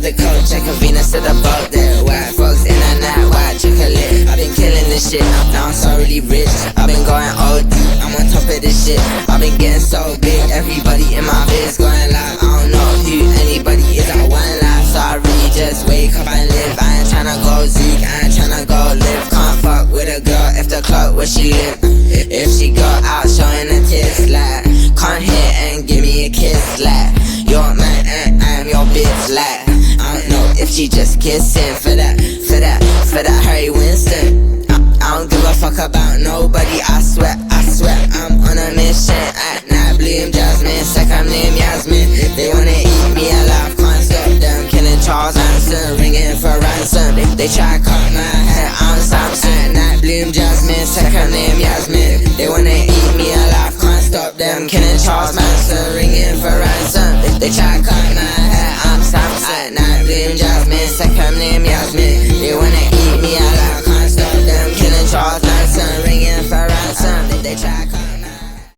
the coach, check a Venus to the boat there. White folks in the night, white chocolate. I've been killing this shit, now I'm so really rich. I've been going OD, I'm on top of this shit. I've been getting so big, everybody in my biz going live. I don't know who anybody is, I one life. So I really just wake up and live. I ain't tryna go zook, I ain't tryna go live. Can't fuck with a girl if the clock where she live. If she go out showing her tits, like come here and give me a kiss, like you're man and I'm your bitch, like I don't know if she just kissing for that Harry Winston. I don't give a fuck about nobody, I swear I'm on a mission. At night bloom jasmine, second name Yasmin. They wanna eat me alive, can't stop them. Killing Charles Manson, ringing for ransom. They try to cut my hair, I'm Samson. At night bloom jasmine, second name Yasmin. They wanna eat me alive, can't stop them. Killing Charles Manson, ringing for ransom. They try to cut